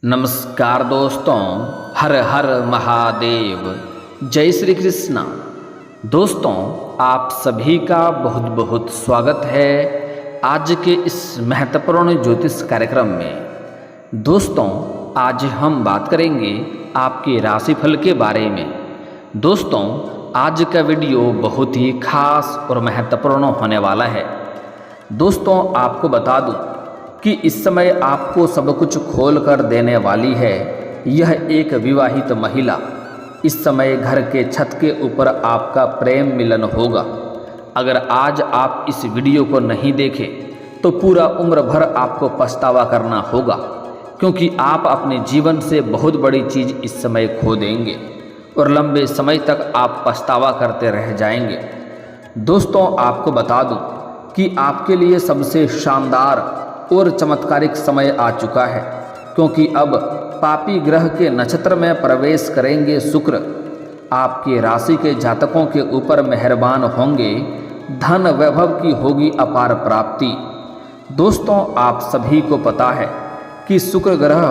नमस्कार दोस्तों, हर हर महादेव, जय श्री कृष्णा। दोस्तों, आप सभी का बहुत बहुत स्वागत है आज के इस महत्वपूर्ण ज्योतिष कार्यक्रम में। दोस्तों, आज हम बात करेंगे आपके राशिफल के बारे में। दोस्तों, आज का वीडियो बहुत ही खास और महत्वपूर्ण होने वाला है। दोस्तों, आपको बता दूं कि इस समय आपको सब कुछ खोल कर देने वाली है यह एक विवाहित महिला। इस समय घर के छत के ऊपर आपका प्रेम मिलन होगा। अगर आज आप इस वीडियो को नहीं देखें तो पूरा उम्र भर आपको पछतावा करना होगा, क्योंकि आप अपने जीवन से बहुत बड़ी चीज़ इस समय खो देंगे और लंबे समय तक आप पछतावा करते रह जाएंगे। दोस्तों, आपको बता दूं कि आपके लिए सबसे शानदार और चमत्कारिक समय आ चुका है, क्योंकि अब पापी ग्रह के नक्षत्र में प्रवेश करेंगे शुक्र। आपके राशि के जातकों के ऊपर मेहरबान होंगे, धन वैभव की होगी अपार प्राप्ति। दोस्तों, आप सभी को पता है कि शुक्र ग्रह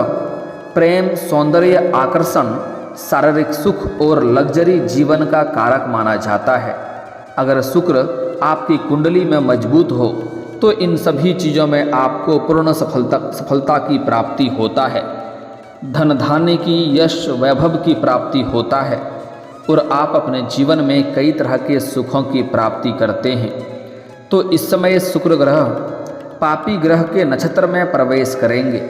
प्रेम, सौंदर्य, आकर्षण, शारीरिक सुख और लग्जरी जीवन का कारक माना जाता है। अगर शुक्र आपकी कुंडली में मजबूत हो तो इन सभी चीज़ों में आपको पूर्ण सफलता की प्राप्ति होता है। धन धान्य की, यश वैभव की प्राप्ति होता है और आप अपने जीवन में कई तरह के सुखों की प्राप्ति करते हैं। तो इस समय शुक्र ग्रह पापी ग्रह के नक्षत्र में प्रवेश करेंगे,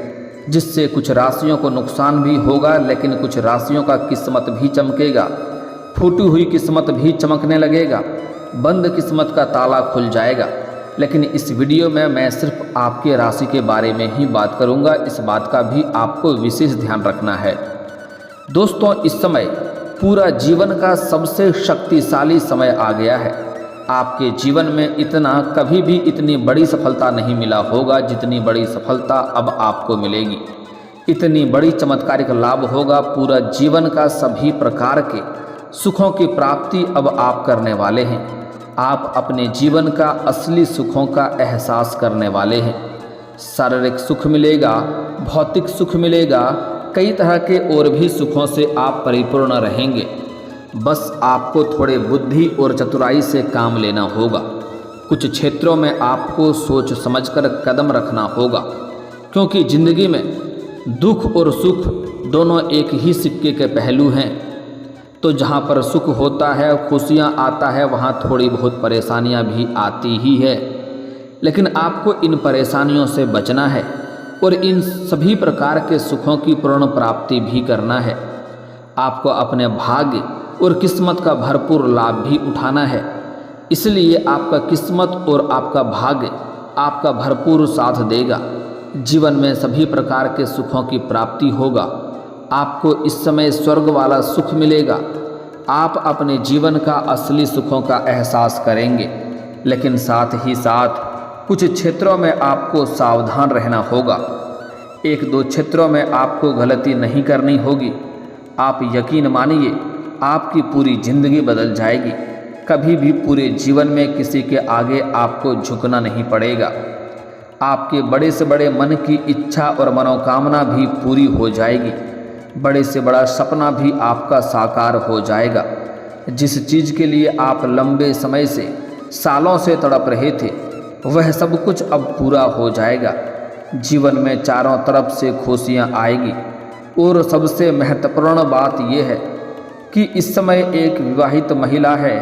जिससे कुछ राशियों को नुकसान भी होगा, लेकिन कुछ राशियों का किस्मत भी चमकेगा। फूटी हुई किस्मत भी चमकने लगेगा, बंद किस्मत का ताला खुल जाएगा। लेकिन इस वीडियो में मैं सिर्फ आपके राशि के बारे में ही बात करूंगा, इस बात का भी आपको विशेष ध्यान रखना है। दोस्तों, इस समय पूरा जीवन का सबसे शक्तिशाली समय आ गया है। आपके जीवन में कभी भी इतनी बड़ी सफलता नहीं मिला होगा जितनी बड़ी सफलता अब आपको मिलेगी। इतनी बड़ी चमत्कारिक लाभ होगा, पूरा जीवन का सभी प्रकार के सुखों की प्राप्ति अब आप करने वाले हैं। आप अपने जीवन का असली सुखों का एहसास करने वाले हैं। शारीरिक सुख मिलेगा, भौतिक सुख मिलेगा, कई तरह के और भी सुखों से आप परिपूर्ण रहेंगे। बस आपको थोड़े बुद्धि और चतुराई से काम लेना होगा। कुछ क्षेत्रों में आपको सोच समझकर कदम रखना होगा, क्योंकि जिंदगी में दुख और सुख दोनों एक ही सिक्के के पहलू हैं। तो जहाँ पर सुख होता है, खुशियाँ आता है, वहाँ थोड़ी बहुत परेशानियाँ भी आती ही है। लेकिन आपको इन परेशानियों से बचना है और इन सभी प्रकार के सुखों की पूर्ण प्राप्ति भी करना है। आपको अपने भाग्य और किस्मत का भरपूर लाभ भी उठाना है। इसलिए आपका किस्मत और आपका भाग्य आपका भरपूर साथ देगा। जीवन में सभी प्रकार के सुखों की प्राप्ति होगा। आपको इस समय स्वर्ग वाला सुख मिलेगा। आप अपने जीवन का असली सुखों का एहसास करेंगे, लेकिन साथ ही साथ कुछ क्षेत्रों में आपको सावधान रहना होगा। एक दो क्षेत्रों में आपको गलती नहीं करनी होगी। आप यकीन मानिए, आपकी पूरी जिंदगी बदल जाएगी। कभी भी पूरे जीवन में किसी के आगे आपको झुकना नहीं पड़ेगा। आपके बड़े से बड़े मन की इच्छा और मनोकामना भी पूरी हो जाएगी। बड़े से बड़ा सपना भी आपका साकार हो जाएगा। जिस चीज़ के लिए आप लंबे समय से, सालों से तड़प रहे थे, वह सब कुछ अब पूरा हो जाएगा। जीवन में चारों तरफ से खुशियाँ आएगी। और सबसे महत्वपूर्ण बात यह है कि इस समय एक विवाहित महिला है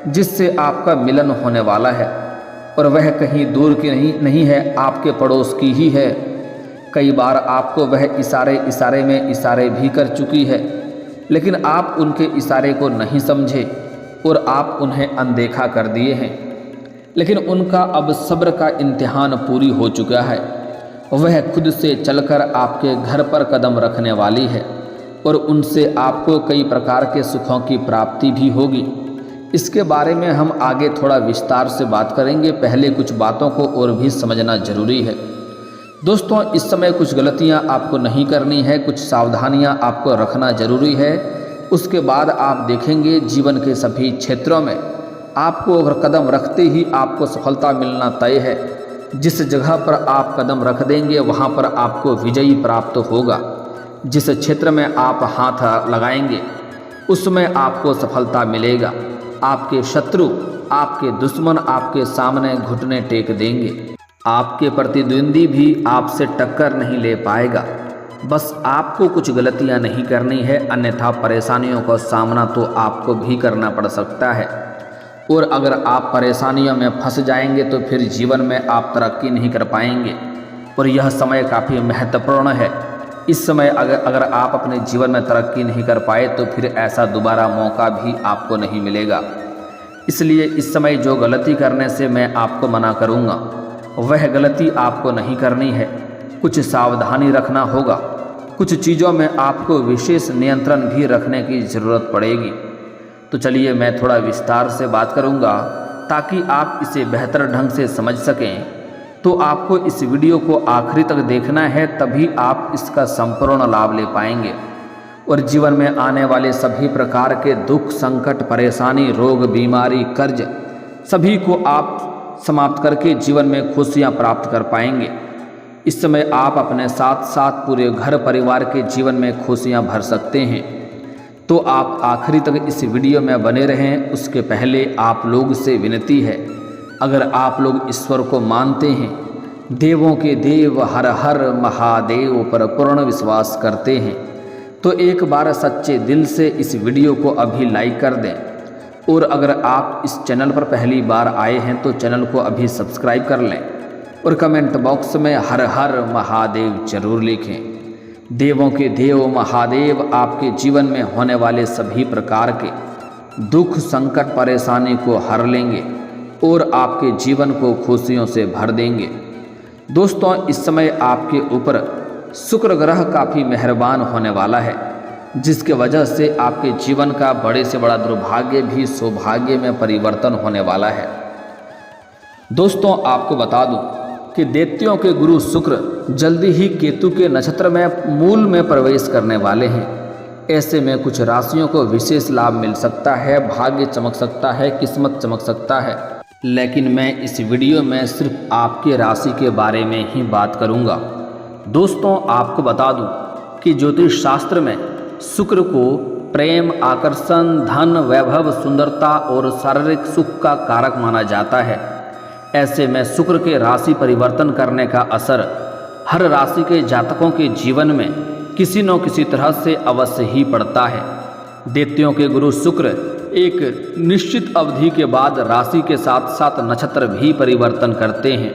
जिससे आपका मिलन होने वाला है, और वह कहीं दूर की नहीं है, आपके पड़ोस की ही है। कई बार आपको वह इशारे में इशारे भी कर चुकी है, लेकिन आप उनके इशारे को नहीं समझे और आप उन्हें अनदेखा कर दिए हैं। लेकिन उनका अब सब्र का इम्तिहान पूरी हो चुका है। वह खुद से चलकर आपके घर पर कदम रखने वाली है और उनसे आपको कई प्रकार के सुखों की प्राप्ति भी होगी। इसके बारे में हम आगे थोड़ा विस्तार से बात करेंगे। पहले कुछ बातों को और भी समझना जरूरी है। दोस्तों, इस समय कुछ गलतियां आपको नहीं करनी है, कुछ सावधानियां आपको रखना जरूरी है। उसके बाद आप देखेंगे जीवन के सभी क्षेत्रों में आपको अगर कदम रखते ही आपको सफलता मिलना तय है। जिस जगह पर आप कदम रख देंगे वहाँ पर आपको विजयी प्राप्त होगा। जिस क्षेत्र में आप हाथ लगाएंगे उसमें आपको सफलता मिलेगा। आपके शत्रु, आपके दुश्मन आपके सामने घुटने टेक देंगे। आपके प्रतिद्वंदी भी आपसे टक्कर नहीं ले पाएगा। बस आपको कुछ गलतियां नहीं करनी है, अन्यथा परेशानियों का सामना तो आपको भी करना पड़ सकता है। और अगर आप परेशानियों में फंस जाएंगे तो फिर जीवन में आप तरक्की नहीं कर पाएंगे। और यह समय काफ़ी महत्वपूर्ण है। इस समय अगर आप अपने जीवन में तरक्की नहीं कर पाए तो फिर ऐसा दोबारा मौका भी आपको नहीं मिलेगा। इसलिए इस समय जो गलती करने से मैं आपको मना करूँगा वह गलती आपको नहीं करनी है। कुछ सावधानी रखना होगा। कुछ चीज़ों में आपको विशेष नियंत्रण भी रखने की ज़रूरत पड़ेगी। तो चलिए मैं थोड़ा विस्तार से बात करूँगा ताकि आप इसे बेहतर ढंग से समझ सकें। तो आपको इस वीडियो को आखिरी तक देखना है, तभी आप इसका संपूर्ण लाभ ले पाएंगे और जीवन में आने वाले सभी प्रकार के दुख, संकट, परेशानी, रोग, बीमारी, कर्ज सभी को आप समाप्त करके जीवन में खुशियां प्राप्त कर पाएंगे। इस समय आप अपने साथ साथ पूरे घर परिवार के जीवन में खुशियां भर सकते हैं। तो आप आखिरी तक इस वीडियो में बने रहें। उसके पहले आप लोग से विनती है, अगर आप लोग ईश्वर को मानते हैं, देवों के देव हर हर महादेव पर पूर्ण विश्वास करते हैं, तो एक बार सच्चे दिल से इस वीडियो को अभी लाइक कर दें। और अगर आप इस चैनल पर पहली बार आए हैं तो चैनल को अभी सब्सक्राइब कर लें और कमेंट बॉक्स में हर हर महादेव जरूर लिखें। देवों के देव महादेव आपके जीवन में होने वाले सभी प्रकार के दुख, संकट, परेशानी को हर लेंगे और आपके जीवन को खुशियों से भर देंगे। दोस्तों, इस समय आपके ऊपर शुक्र ग्रह काफ़ी मेहरबान होने वाला है, जिसके वजह से आपके जीवन का बड़े से बड़ा दुर्भाग्य भी सौभाग्य में परिवर्तन होने वाला है। दोस्तों, आपको बता दूं कि दैत्यों के गुरु शुक्र जल्दी ही केतु के नक्षत्र में मूल में प्रवेश करने वाले हैं। ऐसे में कुछ राशियों को विशेष लाभ मिल सकता है, भाग्य चमक सकता है, किस्मत चमक सकता है। लेकिन मैं इस वीडियो में सिर्फ आपके राशि के बारे में ही बात करूंगा। दोस्तों, आपको बता दूं कि ज्योतिष शास्त्र में शुक्र को प्रेम, आकर्षण, धन, वैभव, सुंदरता और शारीरिक सुख का कारक माना जाता है। ऐसे में शुक्र के राशि परिवर्तन करने का असर हर राशि के जातकों के जीवन में किसी न किसी तरह से अवश्य ही पड़ता है। दैत्यों के गुरु शुक्र एक निश्चित अवधि के बाद राशि के साथ साथ नक्षत्र भी परिवर्तन करते हैं,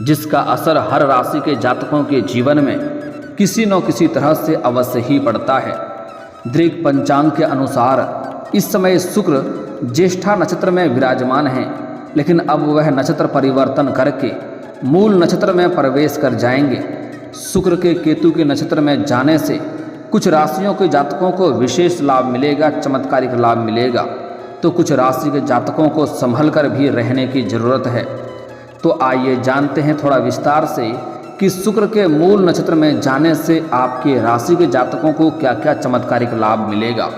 जिसका असर हर राशि के जातकों के जीवन में किसी न किसी तरह से अवश्य ही पड़ता है। दृक पंचांग के अनुसार इस समय शुक्र ज्येष्ठा नक्षत्र में विराजमान हैं, लेकिन अब वह नक्षत्र परिवर्तन करके मूल नक्षत्र में प्रवेश कर जाएंगे। शुक्र के केतु के नक्षत्र में जाने से कुछ राशियों के जातकों को विशेष लाभ मिलेगा, चमत्कारिक लाभ मिलेगा। तो कुछ राशि के जातकों को संभल कर भी रहने की जरूरत है। तो आइए जानते हैं थोड़ा विस्तार से कि शुक्र के मूल नक्षत्र में जाने से आपके राशि के जातकों को क्या क्या चमत्कारिक लाभ मिलेगा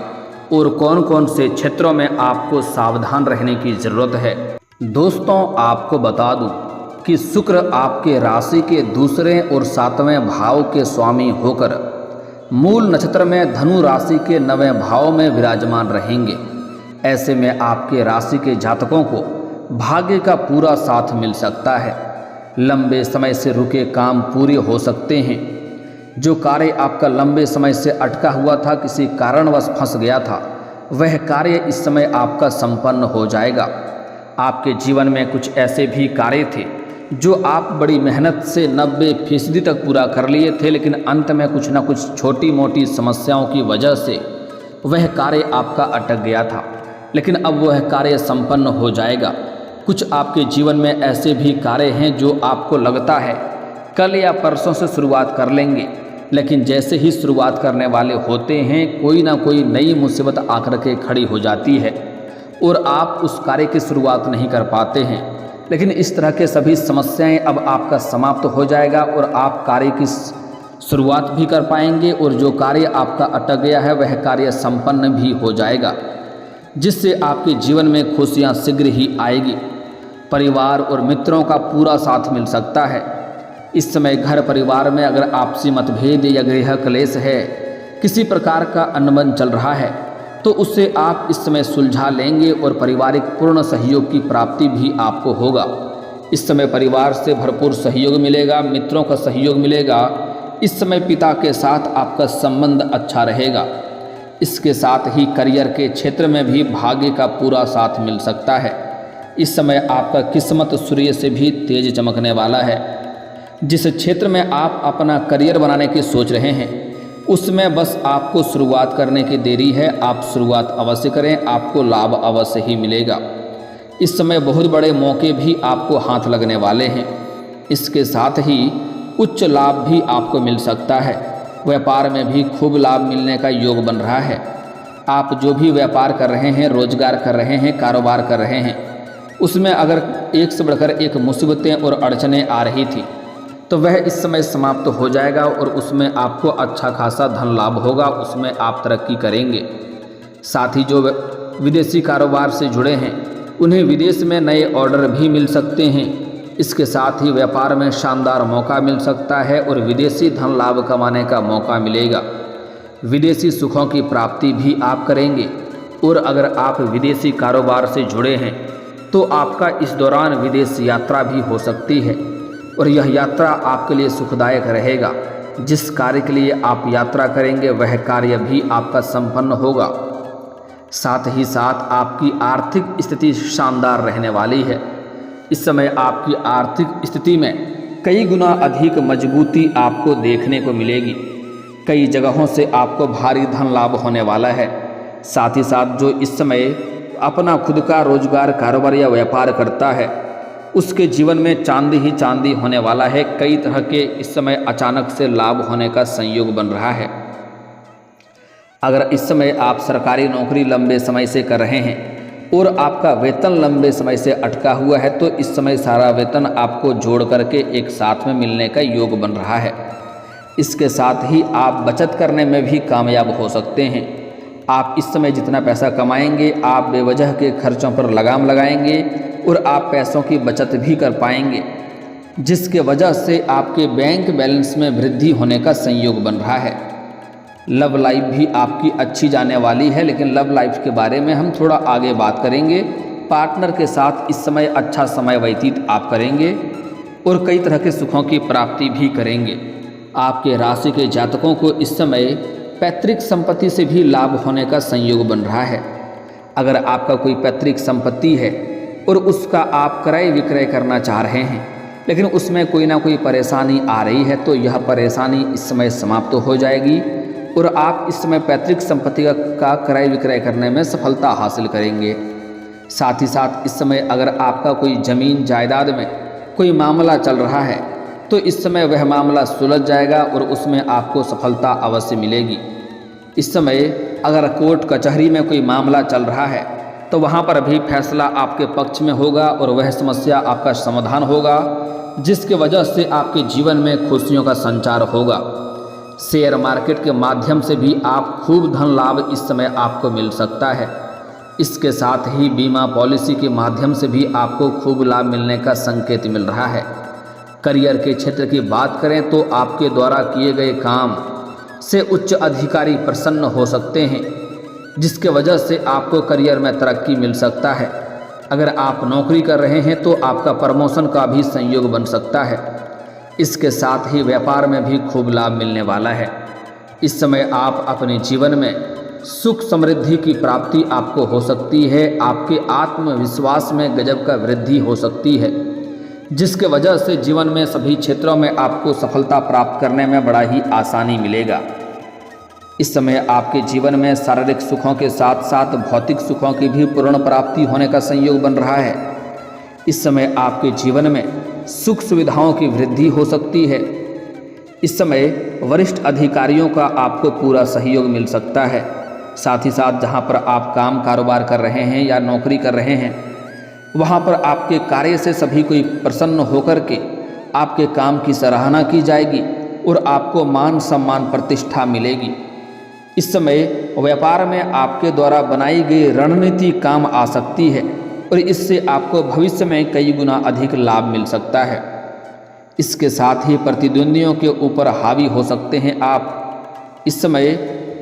और कौन कौन से क्षेत्रों में आपको सावधान रहने की जरूरत है। दोस्तों, आपको बता दूं कि शुक्र आपके राशि के दूसरे और 7वें भाव के स्वामी होकर मूल नक्षत्र में धनु राशि के 9वें भाव में विराजमान रहेंगे। ऐसे में आपके राशि के जातकों को भाग्य का पूरा साथ मिल सकता है। लंबे समय से रुके काम पूरे हो सकते हैं। जो कार्य आपका लंबे समय से अटका हुआ था, किसी कारणवश फंस गया था, वह कार्य इस समय आपका संपन्न हो जाएगा। आपके जीवन में कुछ ऐसे भी कार्य थे जो आप बड़ी मेहनत से 90% तक पूरा कर लिए थे, लेकिन अंत में कुछ ना कुछ छोटी मोटी समस्याओं की वजह से वह कार्य आपका अटक गया था, लेकिन अब वह कार्य संपन्न हो जाएगा। कुछ आपके जीवन में ऐसे भी कार्य हैं जो आपको लगता है कल या परसों से शुरुआत कर लेंगे, लेकिन जैसे ही शुरुआत करने वाले होते हैं कोई ना कोई नई मुसीबत आकर के खड़ी हो जाती है और आप उस कार्य की शुरुआत नहीं कर पाते हैं। लेकिन इस तरह के सभी समस्याएं अब आपका समाप्त हो जाएगा और आप कार्य की शुरुआत भी कर पाएंगे और जो कार्य आपका अटक गया है वह कार्य संपन्न भी हो जाएगा, जिससे आपके जीवन में खुशियां शीघ्र ही आएगी। परिवार और मित्रों का पूरा साथ मिल सकता है। इस समय घर परिवार में अगर आपसी मतभेद या गृह क्लेश है किसी प्रकार का अनबन चल रहा है तो उससे आप इस समय सुलझा लेंगे और पारिवारिक पूर्ण सहयोग की प्राप्ति भी आपको होगा। इस समय परिवार से भरपूर सहयोग मिलेगा, मित्रों का सहयोग मिलेगा। इस समय पिता के साथ आपका संबंध अच्छा रहेगा। इसके साथ ही करियर के क्षेत्र में भी भाग्य का पूरा साथ मिल सकता है। इस समय आपका किस्मत सूर्य से भी तेज चमकने वाला है। जिस क्षेत्र में आप अपना करियर बनाने की सोच रहे हैं उसमें बस आपको शुरुआत करने की देरी है। आप शुरुआत अवश्य करें, आपको लाभ अवश्य ही मिलेगा। इस समय बहुत बड़े मौके भी आपको हाथ लगने वाले हैं। इसके साथ ही उच्च लाभ भी आपको मिल सकता है। व्यापार में भी खूब लाभ मिलने का योग बन रहा है। आप जो भी व्यापार कर रहे हैं, रोजगार कर रहे हैं, कारोबार कर रहे हैं, उसमें अगर एक से बढ़कर एक मुसीबतें और अड़चनें आ रही थी तो वह इस समय समाप्त हो जाएगा और उसमें आपको अच्छा खासा धन लाभ होगा, उसमें आप तरक्की करेंगे। साथ ही जो विदेशी कारोबार से जुड़े हैं उन्हें विदेश में नए ऑर्डर भी मिल सकते हैं। इसके साथ ही व्यापार में शानदार मौका मिल सकता है और विदेशी धन लाभ कमाने का मौका मिलेगा। विदेशी सुखों की प्राप्ति भी आप करेंगे। और अगर आप विदेशी कारोबार से जुड़े हैं तो आपका इस दौरान विदेश यात्रा भी हो सकती है और यह यात्रा आपके लिए सुखदायक रहेगा। जिस कार्य के लिए आप यात्रा करेंगे वह कार्य भी आपका संपन्न होगा। साथ ही साथ आपकी आर्थिक स्थिति शानदार रहने वाली है। इस समय आपकी आर्थिक स्थिति में कई गुना अधिक मजबूती आपको देखने को मिलेगी। कई जगहों से आपको भारी धन लाभ होने वाला है। साथ ही साथ जो इस समय अपना खुद का रोजगार, कारोबार या व्यापार करता है उसके जीवन में चांदी ही चांदी होने वाला है। कई तरह के इस समय अचानक से लाभ होने का संयोग बन रहा है। अगर इस समय आप सरकारी नौकरी लंबे समय से कर रहे हैं और आपका वेतन लंबे समय से अटका हुआ है तो इस समय सारा वेतन आपको जोड़ करके एक साथ में मिलने का योग बन रहा है। इसके साथ ही आप बचत करने में भी कामयाब हो सकते हैं। आप इस समय जितना पैसा कमाएंगे आप बेवजह के खर्चों पर लगाम लगाएंगे और आप पैसों की बचत भी कर पाएंगे, जिसके वजह से आपके बैंक बैलेंस में वृद्धि होने का संयोग बन रहा है। लव लाइफ भी आपकी अच्छी जाने वाली है, लेकिन लव लाइफ के बारे में हम थोड़ा आगे बात करेंगे। पार्टनर के साथ इस समय अच्छा समय व्यतीत आप करेंगे और कई तरह के सुखों की प्राप्ति भी करेंगे। आपके राशि के जातकों को इस समय पैतृक संपत्ति से भी लाभ होने का संयोग बन रहा है। अगर आपका कोई पैतृक संपत्ति है और उसका आप क्रय विक्रय करना चाह रहे हैं लेकिन उसमें कोई ना कोई परेशानी आ रही है तो यह परेशानी इस समय समाप्त हो जाएगी और आप इस समय पैतृक संपत्ति का क्रय विक्रय करने में सफलता हासिल करेंगे। साथ ही साथ इस समय अगर आपका कोई जमीन जायदाद में कोई मामला चल रहा है तो इस समय वह मामला सुलझ जाएगा और उसमें आपको सफलता अवश्य मिलेगी। इस समय अगर कोर्ट कचहरी में कोई मामला चल रहा है तो वहाँ पर भी फैसला आपके पक्ष में होगा और वह समस्या आपका समाधान होगा, जिसके वजह से आपके जीवन में खुशियों का संचार होगा। शेयर मार्केट के माध्यम से भी आप खूब धन लाभ इस समय आपको मिल सकता है। इसके साथ ही बीमा पॉलिसी के माध्यम से भी आपको खूब लाभ मिलने का संकेत मिल रहा है। करियर के क्षेत्र की बात करें तो आपके द्वारा किए गए काम से उच्च अधिकारी प्रसन्न हो सकते हैं, जिसके वजह से आपको करियर में तरक्की मिल सकता है। अगर आप नौकरी कर रहे हैं तो आपका प्रमोशन का भी संयोग बन सकता है। इसके साथ ही व्यापार में भी खूब लाभ मिलने वाला है। इस समय आप अपने जीवन में सुख समृद्धि की प्राप्ति आपको हो सकती है। आपके आत्मविश्वास में गजब का वृद्धि हो सकती है, जिसके वजह से जीवन में सभी क्षेत्रों में आपको सफलता प्राप्त करने में बड़ा ही आसानी मिलेगा। इस समय आपके जीवन में शारीरिक सुखों के साथ साथ भौतिक सुखों की भी पूर्ण प्राप्ति होने का संयोग बन रहा है। इस समय आपके जीवन में सुख सुविधाओं की वृद्धि हो सकती है। इस समय वरिष्ठ अधिकारियों का आपको पूरा सहयोग मिल सकता है। साथ ही साथ जहां पर आप काम कारोबार कर रहे हैं या नौकरी कर रहे हैं वहां पर आपके कार्य से सभी कोई प्रसन्न होकर के आपके काम की सराहना की जाएगी और आपको मान सम्मान प्रतिष्ठा मिलेगी। इस समय व्यापार में आपके द्वारा बनाई गई रणनीति काम आ सकती है और इससे आपको भविष्य में कई गुना अधिक लाभ मिल सकता है। इसके साथ ही प्रतिद्वंदियों के ऊपर हावी हो सकते हैं आप। इस समय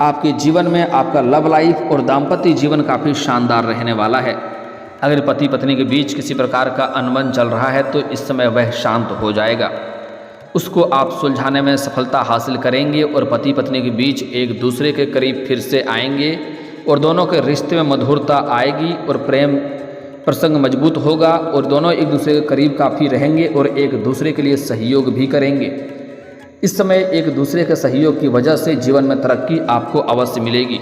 आपके जीवन में आपका लव लाइफ और दाम्पत्य जीवन काफ़ी शानदार रहने वाला है। अगर पति पत्नी के बीच किसी प्रकार का अनबन चल रहा है तो इस समय वह शांत हो जाएगा, उसको आप सुलझाने में सफलता हासिल करेंगे और पति पत्नी के बीच एक दूसरे के करीब फिर से आएंगे और दोनों के रिश्ते में मधुरता आएगी और प्रेम प्रसंग मजबूत होगा और दोनों एक दूसरे के करीब काफ़ी रहेंगे और एक दूसरे के लिए सहयोग भी करेंगे। इस समय एक दूसरे के सहयोग की वजह से जीवन में तरक्की आपको अवश्य मिलेगी।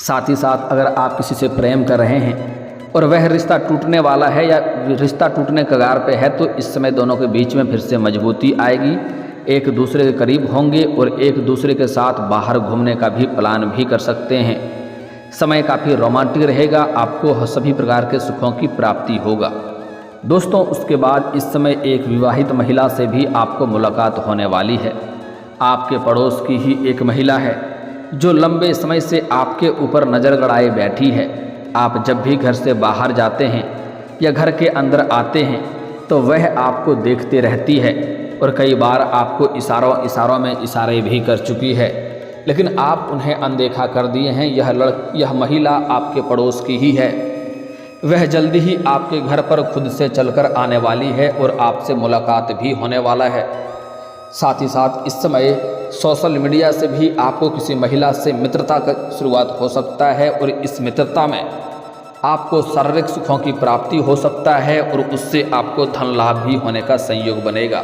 साथ ही साथ अगर आप किसी से प्रेम कर रहे हैं और वह रिश्ता टूटने वाला है या रिश्ता टूटने कगार पे है तो इस समय दोनों के बीच में फिर से मजबूती आएगी, एक दूसरे के करीब होंगे और एक दूसरे के साथ बाहर घूमने का भी प्लान भी कर सकते हैं। समय काफ़ी रोमांटिक रहेगा, आपको सभी प्रकार के सुखों की प्राप्ति होगा। दोस्तों उसके बाद इस समय एक विवाहित महिला से भी आपको मुलाकात होने वाली है। आपके पड़ोस की ही एक महिला है जो लंबे समय से आपके ऊपर नज़र गड़ाए बैठी है। आप जब भी घर से बाहर जाते हैं या घर के अंदर आते हैं तो वह आपको देखते रहती है और कई बार आपको इशारों में इशारे भी कर चुकी है, लेकिन आप उन्हें अनदेखा कर दिए हैं। यह महिला आपके पड़ोस की ही है। वह जल्दी ही आपके घर पर खुद से चलकर आने वाली है और आपसे मुलाकात भी होने वाला है। साथ ही साथ इस समय सोशल मीडिया से भी आपको किसी महिला से मित्रता की शुरुआत हो सकता है और इस मित्रता में आपको शारीरिक सुखों की प्राप्ति हो सकता है और उससे आपको धन लाभ भी होने का संयोग बनेगा।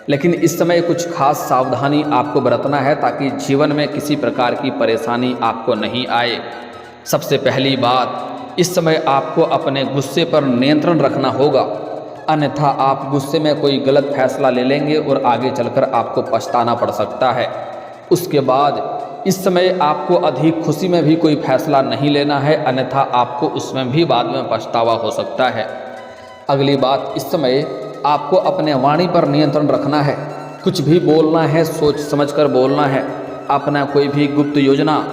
लेकिन इस समय कुछ खास सावधानी आपको बरतना है ताकि जीवन में किसी प्रकार की परेशानी आपको नहीं आए। सबसे पहली बात, इस समय आपको अपने गुस्से पर नियंत्रण रखना होगा, अन्यथा आप गुस्से में कोई गलत फैसला ले लेंगे और आगे चलकर आपको पछताना पड़ सकता है। उसके बाद इस समय आपको अधिक खुशी में भी कोई फैसला नहीं लेना है, अन्यथा आपको उसमें भी बाद में पछतावा हो सकता है। अगली बात, इस समय आपको अपने वाणी पर नियंत्रण रखना है। कुछ भी बोलना है सोच समझकर बोलना है। अपना कोई भी गुप्त योजना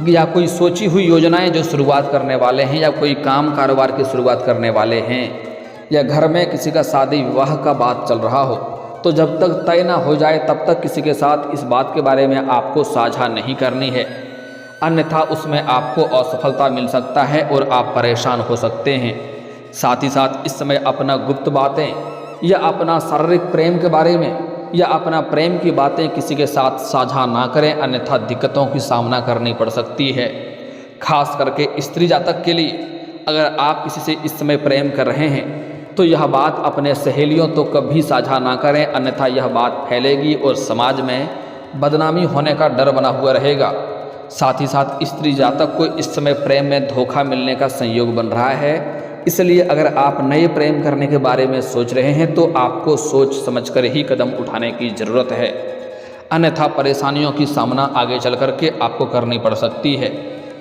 या कोई सोची हुई योजनाएं जो शुरुआत करने वाले हैं या कोई काम कारोबार की शुरुआत करने वाले हैं या घर में किसी का शादी विवाह का बात चल रहा हो तो जब तक तय ना हो जाए तब तक किसी के साथ इस बात के बारे में आपको साझा नहीं करनी है, अन्यथा उसमें आपको असफलता मिल सकता है और आप परेशान हो सकते हैं। साथ ही साथ इस समय अपना गुप्त बातें या अपना शारीरिक प्रेम के बारे में या अपना प्रेम की बातें किसी के साथ साझा ना करें, अन्यथा दिक्कतों की सामना करनी पड़ सकती है। खास करके स्त्री जातक के लिए अगर आप किसी से इस समय प्रेम कर रहे हैं तो यह बात अपने सहेलियों तो कभी साझा ना करें, अन्यथा यह बात फैलेगी और समाज में बदनामी होने का डर बना हुआ रहेगा। साथ ही साथ स्त्री जातक को इस समय प्रेम में धोखा मिलने का संयोग बन रहा है, इसलिए अगर आप नए प्रेम करने के बारे में सोच रहे हैं तो आपको सोच समझकर ही कदम उठाने की ज़रूरत है, अन्यथा परेशानियों की सामना आगे चल कर के आपको करनी पड़ सकती है।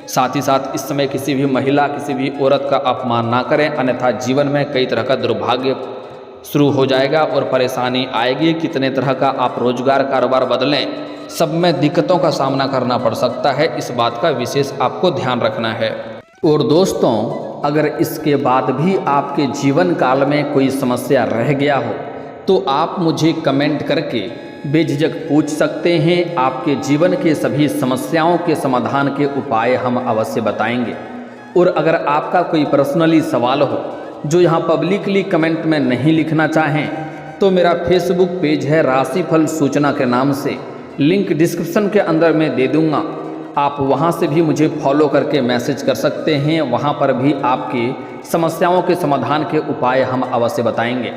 साथ ही साथ इस समय किसी भी महिला किसी भी औरत का अपमान ना करें, अन्यथा जीवन में कई तरह का दुर्भाग्य शुरू हो जाएगा और परेशानी आएगी। कितने तरह का आप रोजगार कारोबार बदलें, सब में दिक्कतों का सामना करना पड़ सकता है, इस बात का विशेष आपको ध्यान रखना है। और दोस्तों अगर इसके बाद भी आपके जीवन काल में कोई समस्या रह गया हो तो आप मुझे कमेंट करके बेझिझक पूछ सकते हैं। आपके जीवन के सभी समस्याओं के समाधान के उपाय हम अवश्य बताएंगे। और अगर आपका कोई पर्सनली सवाल हो जो यहाँ पब्लिकली कमेंट में नहीं लिखना चाहें तो मेरा फेसबुक पेज है राशिफल सूचना के नाम से, लिंक डिस्क्रिप्शन के अंदर मैं दे दूँगा, आप वहां से भी मुझे फॉलो करके मैसेज कर सकते हैं। वहां पर भी आपकी समस्याओं के समाधान के उपाय हम अवश्य बताएंगे।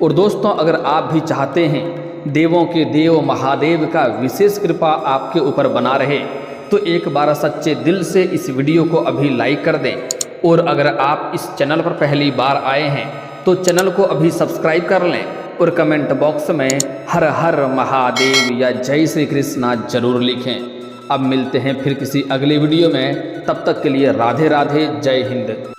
और दोस्तों अगर आप भी चाहते हैं देवों के देव महादेव का विशेष कृपा आपके ऊपर बना रहे तो एक बार सच्चे दिल से इस वीडियो को अभी लाइक कर दें। और अगर आप इस चैनल पर पहली बार आए हैं तो चैनल को अभी सब्सक्राइब कर लें और कमेंट बॉक्स में हर हर महादेव या जय श्री कृष्णा जरूर लिखें। अब मिलते हैं फिर किसी अगले वीडियो में, तब तक के लिए राधे राधे, जय हिंद।